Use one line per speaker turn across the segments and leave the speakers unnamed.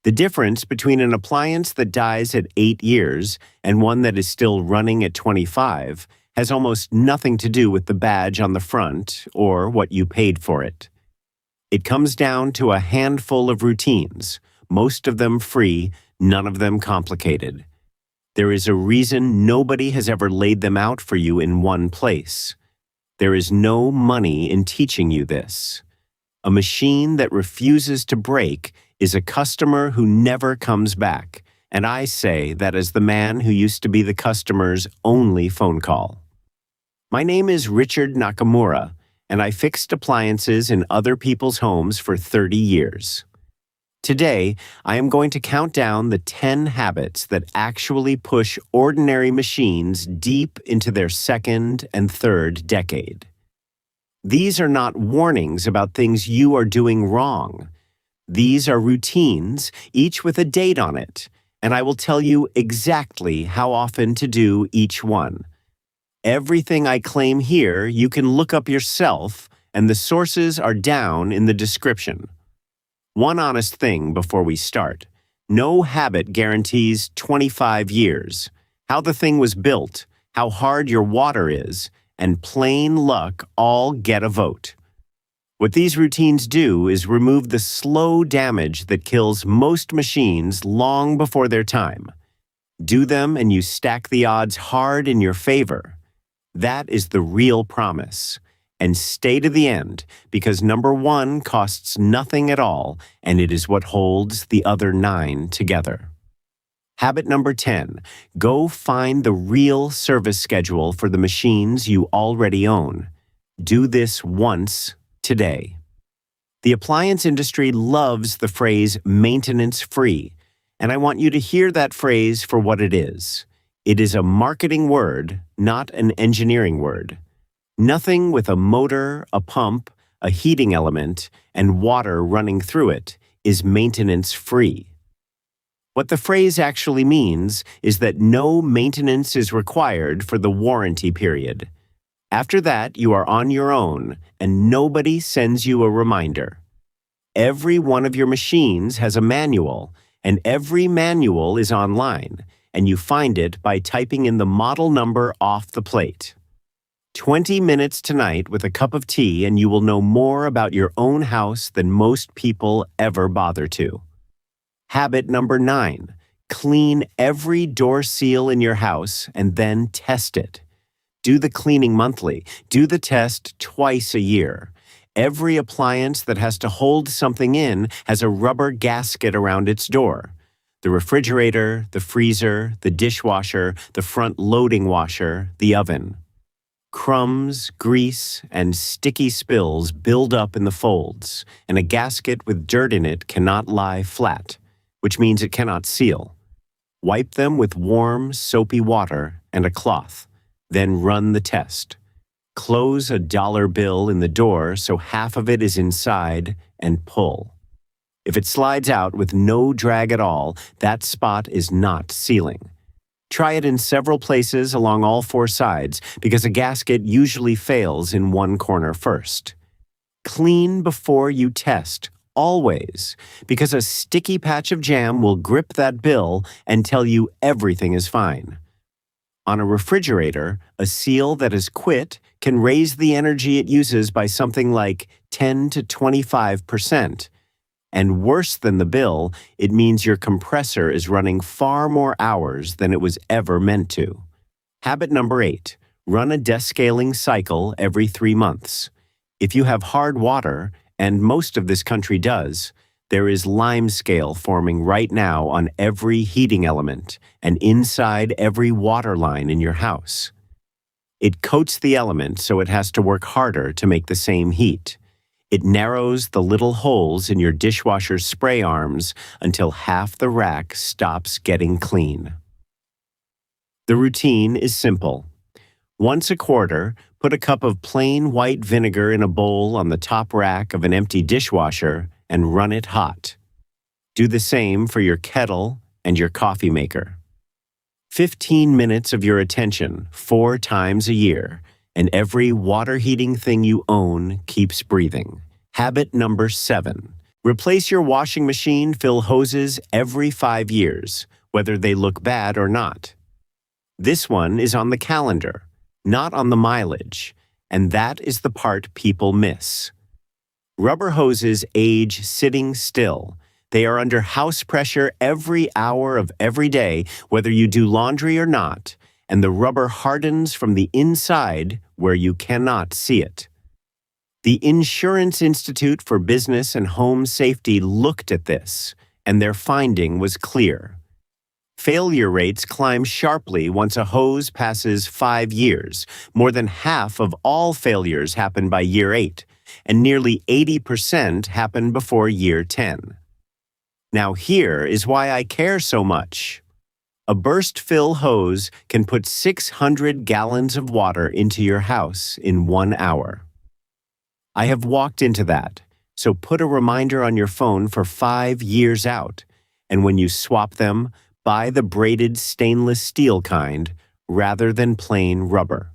The difference between an appliance that dies at 8 years and one that is still running at 25 has almost nothing to do with the badge on the front or what you paid for it. It comes down to a handful of routines, most of them free, none of them complicated. There is a reason nobody has ever laid them out for you in one place. There is no money in teaching you this. A machine that refuses to break is a customer who never comes back, and I say that as the man who used to be the customer's only phone call. My name is Richard Nakamura, and I fixed appliances in other people's homes for 30 years. Today, I am going to count down the 10 habits that actually push ordinary machines deep into their second and third decade. These are not warnings about things you are doing wrong. These are routines, each with a date on it, and I will tell you exactly how often to do each one. Everything I claim here you can look up yourself, and the sources are down in the description. One honest thing before we start. No habit guarantees 25 years. How the thing was built, how hard your water is, and plain luck all get a vote. What these routines do is remove the slow damage that kills most machines long before their time. Do them and you stack the odds hard in your favor. That is the real promise. And stay to the end, because number 1 costs nothing at all, and it is what holds the other 9 together. Habit number 10, go find the real service schedule for the machines you already own. Do this once today. The appliance industry loves the phrase maintenance free, and I want you to hear that phrase for what it is. It is a marketing word, not an engineering word. Nothing with a motor, a pump, a heating element, and water running through it is maintenance-free. What the phrase actually means is that no maintenance is required for the warranty period. After that, you are on your own, and nobody sends you a reminder. Every one of your machines has a manual, and every manual is online, and you find it by typing in the model number off the plate. 20 minutes tonight with a cup of tea and you will know more about your own house than most people ever bother to. Habit number 9, clean every door seal in your house and then test it. Do the cleaning monthly. Do the test twice a year. Every appliance that has to hold something in has a rubber gasket around its door. The refrigerator, the freezer, the dishwasher, the front loading washer, the oven. Crumbs, grease, and sticky spills build up in the folds, and a gasket with dirt in it cannot lie flat, which means it cannot seal. Wipe them with warm, soapy water and a cloth, then run the test. Close a dollar bill in the door so half of it is inside and pull. If it slides out with no drag at all, that spot is not sealing. Try it in several places along all 4 sides because a gasket usually fails in one corner first. Clean before you test, always, because a sticky patch of jam will grip that bill and tell you everything is fine. On a refrigerator, a seal that has quit can raise the energy it uses by something like 10 to 25%. And worse than the bill, it means your compressor is running far more hours than it was ever meant to. Habit number 8, run a descaling cycle every 3 months. If you have hard water, and most of this country does, there is limescale forming right now on every heating element and inside every water line in your house. It coats the element so it has to work harder to make the same heat. It narrows the little holes in your dishwasher's spray arms until half the rack stops getting clean. The routine is simple. Once a quarter, put a cup of plain white vinegar in a bowl on the top rack of an empty dishwasher and run it hot. Do the same for your kettle and your coffee maker. 15 minutes of your attention 4 times a year, and every water heating thing you own keeps breathing. Habit number 7, Replace your washing machine fill hoses every 5 years, whether they look bad or not. This one is on the calendar, not on the mileage, and that is the part people miss. Rubber hoses age sitting still. They are under house pressure every hour of every day, whether you do laundry or not, and the rubber hardens from the inside where you cannot see it. The Insurance Institute for Business and Home Safety looked at this, and their finding was clear. Failure rates climb sharply once a hose passes 5 years. More than half of all failures happen by year 8, and nearly 80% happen before year 10. Now here is why I care so much. A burst-fill hose can put 600 gallons of water into your house in 1 hour. I have walked into that, so put a reminder on your phone for 5 years out, and when you swap them, buy the braided stainless steel kind rather than plain rubber.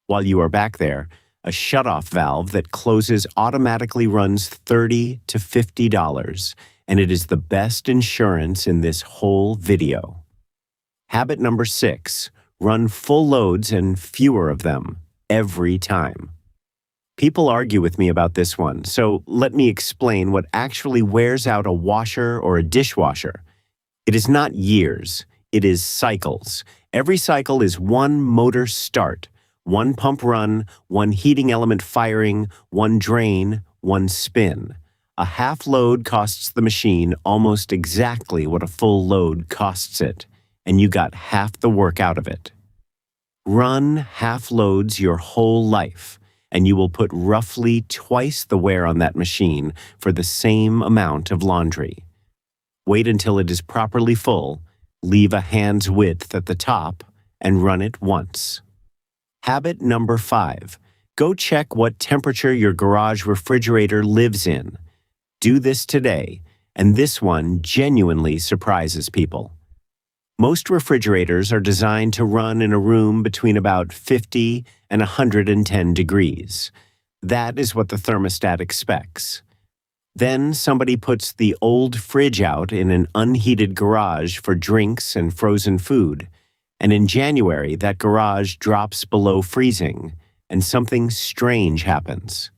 While you are back there, a shutoff valve that closes automatically runs $30 to $50, and it is the best insurance in this whole video. Habit number 6, run full loads and fewer of them every time. People argue with me about this one, so let me explain what actually wears out a washer or a dishwasher. It is not years, it is cycles. Every cycle is one motor start, one pump run, one heating element firing, one drain, one spin. A half load costs the machine almost exactly what a full load costs it, and you got half the work out of it. Run half loads your whole life, and you will put roughly twice the wear on that machine for the same amount of laundry. Wait until it is properly full, leave a hand's width at the top, and run it once. Habit number 5. Go check what temperature your garage refrigerator lives in. Do this today, and this one genuinely surprises people. Most refrigerators are designed to run in a room between about 50 and 110 degrees. That is what the thermostat expects. Then somebody puts the old fridge out in an unheated garage for drinks and frozen food, and in January that garage drops below freezing, and something strange happens.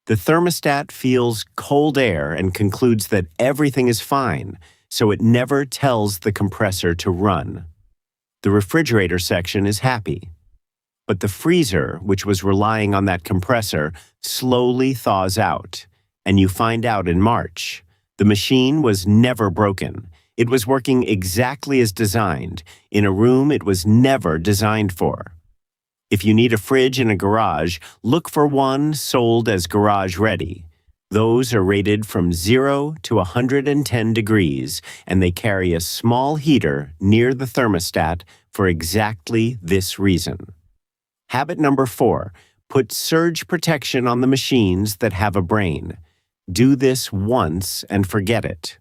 The thermostat feels cold air and concludes that everything is fine, so it never tells the compressor to run. The refrigerator section is happy. But the freezer, which was relying on that compressor, slowly thaws out. And you find out in March. The machine was never broken. It was working exactly as designed, in a room it was never designed for. If you need a fridge in a garage, look for one sold as garage ready. Those are rated from 0 to 110 degrees, and they carry a small heater near the thermostat for exactly this reason. Habit number 4, put surge protection on the machines that have a brain. Do this once and forget it.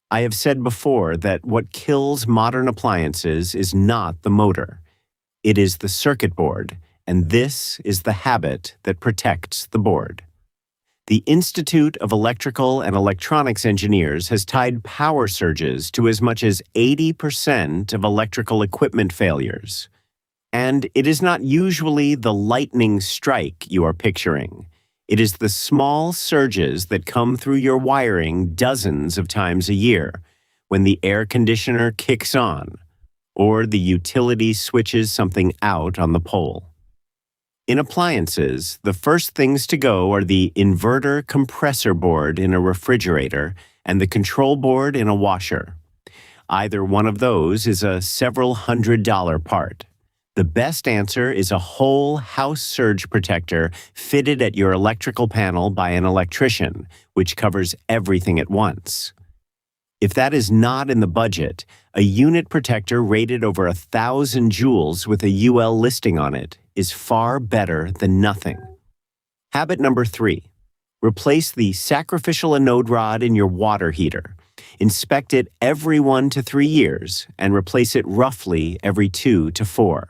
I have said before that what kills modern appliances is not the motor. It is the circuit board, and this is the habit that protects the board. The Institute of Electrical and Electronics Engineers has tied power surges to as much as 80% of electrical equipment failures. And it is not usually the lightning strike you are picturing. It is the small surges that come through your wiring dozens of times a year, when the air conditioner kicks on, or the utility switches something out on the pole. In appliances, the first things to go are the inverter compressor board in a refrigerator and the control board in a washer. Either one of those is a several $100 part. The best answer is a whole house surge protector fitted at your electrical panel by an electrician, which covers everything at once. If that is not in the budget, a unit protector rated over 1,000 joules with a UL listing on it is far better than nothing. Habit number 3. Replace the sacrificial anode rod in your water heater. Inspect it every 1 to 3 years and replace it roughly every 2 to 4.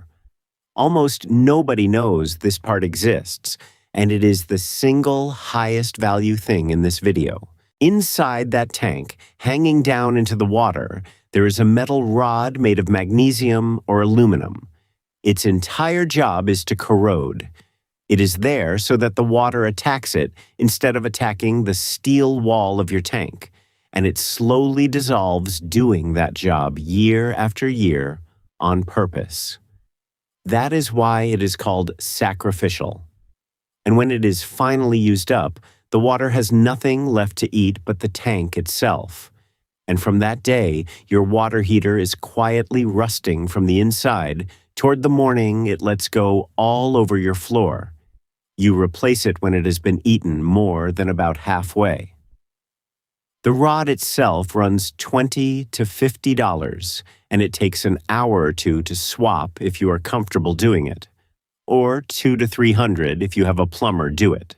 Almost nobody knows this part exists, and it is the single highest value thing in this video. Inside that tank, hanging down into the water, there is a metal rod made of magnesium or aluminum. Its entire job is to corrode. It is there so that the water attacks it instead of attacking the steel wall of your tank, and it slowly dissolves doing that job year after year on purpose. That is why it is called sacrificial. And when it is finally used up, the water has nothing left to eat but the tank itself. And from that day, your water heater is quietly rusting from the inside toward the morning it lets go all over your floor. You replace it when it has been eaten more than about halfway. The rod itself runs $20 to $50, and it takes an hour or two to swap if you are comfortable doing it, or $200 to $300 if you have a plumber do it.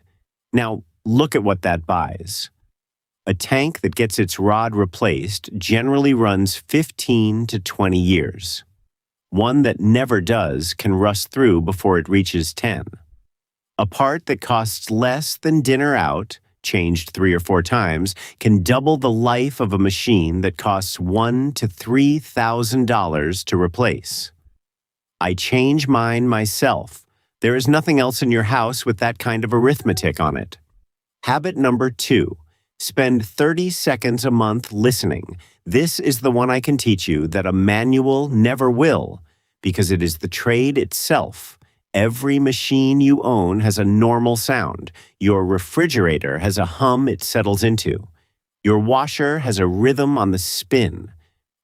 Now, look at what that buys. A tank that gets its rod replaced generally runs 15 to 20 years. One that never does can rust through before it reaches 10. A part that costs less than dinner out, changed 3 or 4 times, can double the life of a machine that costs $1,000 to $3,000 to replace. I change mine myself. There is nothing else in your house with that kind of arithmetic on it. Habit number 2. Spend 30 seconds a month listening. This is the one I can teach you that a manual never will, because it is the trade itself. Every machine you own has a normal sound. Your refrigerator has a hum it settles into. Your washer has a rhythm on the spin.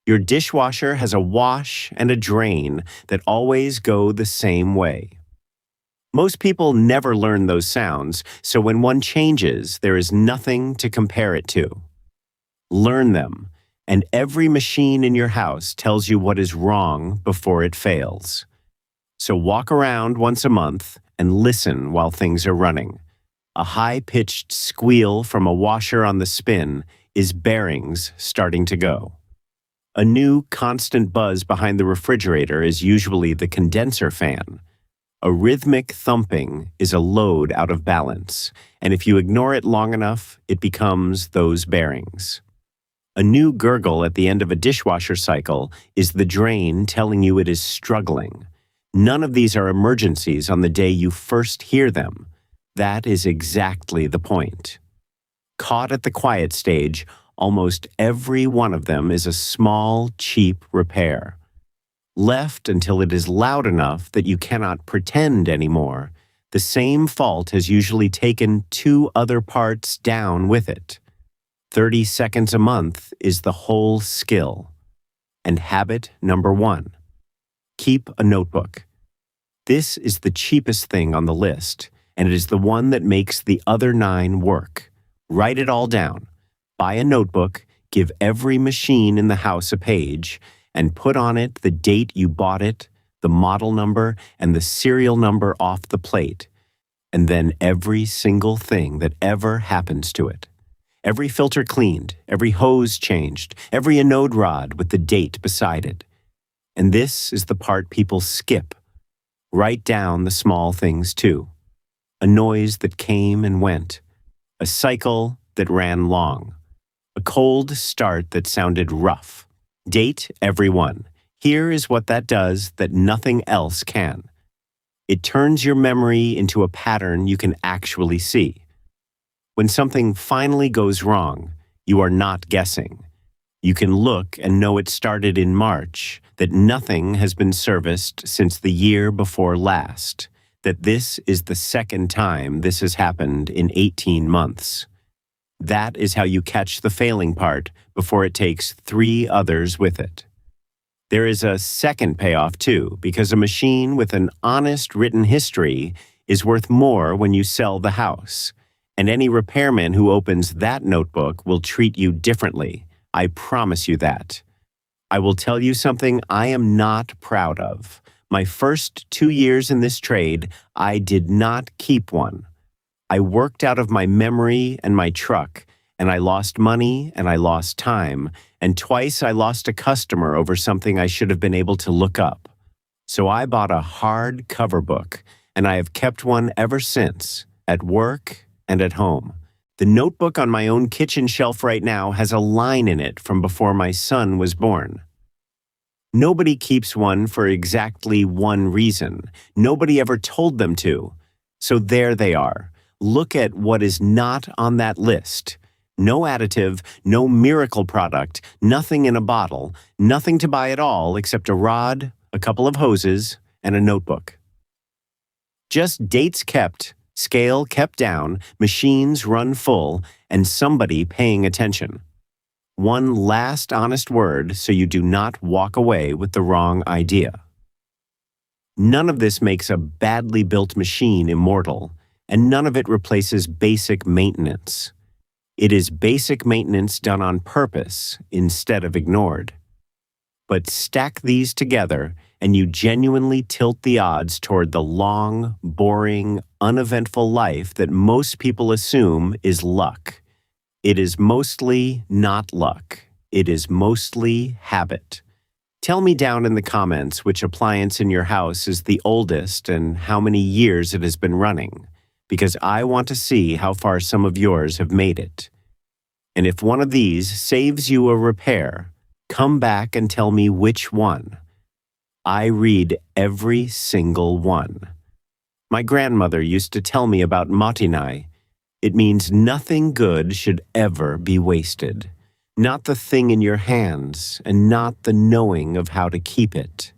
Your dishwasher has a wash and a drain that always go the same way. Most people never learn those sounds, so when one changes, there is nothing to compare it to. Learn them, and every machine in your house tells you what is wrong before it fails. So walk around once a month and listen while things are running. A high-pitched squeal from a washer on the spin is bearings starting to go. A new constant buzz behind the refrigerator is usually the condenser fan. A rhythmic thumping is a load out of balance, and if you ignore it long enough, it becomes those bearings. A new gurgle at the end of a dishwasher cycle is the drain telling you it is struggling. None of these are emergencies on the day you first hear them. That is exactly the point. Caught at the quiet stage, almost every one of them is a small, cheap repair. Left until it is loud enough that you cannot pretend anymore, the same fault has usually taken 2 other parts down with it. 30 seconds a month is the whole skill. And habit number 1. Keep a notebook. This is the cheapest thing on the list, and it is the one that makes the other 9 work. Write it all down. Buy a notebook, give every machine in the house a page, and put on it the date you bought it, the model number, and the serial number off the plate, and then every single thing that ever happens to it. Every filter cleaned, every hose changed, every anode rod with the date beside it. And this is the part people skip. Write down the small things too. A noise that came and went. A cycle that ran long. A cold start that sounded rough. Date every one. Here is what that does that nothing else can. It turns your memory into a pattern you can actually see. When something finally goes wrong, you are not guessing. You can look and know it started in March, that nothing has been serviced since the year before last, that this is the second time this has happened in 18 months. That is how you catch the failing part before it takes 3 others with it. There is a second payoff too, because a machine with an honest written history is worth more when you sell the house. And any repairman who opens that notebook will treat you differently. I promise you that. I will tell you something I am not proud of. My first 2 years in this trade, I did not keep one. I worked out of my memory and my truck, and I lost money and I lost time, and twice I lost a customer over something I should have been able to look up. So I bought a hard cover book, and I have kept one ever since, at work and at home. The notebook on my own kitchen shelf right now has a line in it from before my son was born. Nobody keeps one for exactly one reason. Nobody ever told them to. So there they are. Look at what is not on that list. No additive, no miracle product, nothing in a bottle, nothing to buy at all except a rod, a couple of hoses, and a notebook. Just dates kept, scale kept down, machines run full, and somebody paying attention. One last honest word so you do not walk away with the wrong idea. None of this makes a badly built machine immortal, and none of it replaces basic maintenance. It is basic maintenance done on purpose instead of ignored. But stack these together, and you genuinely tilt the odds toward the long, boring, uneventful life that most people assume is luck. It is mostly not luck. It is mostly habit. Tell me down in the comments which appliance in your house is the oldest and how many years it has been running, because I want to see how far some of yours have made it. And if one of these saves you a repair, come back and tell me which one. I read every single one. My grandmother used to tell me about matinai. It means nothing good should ever be wasted. Not the thing in your hands, and not the knowing of how to keep it.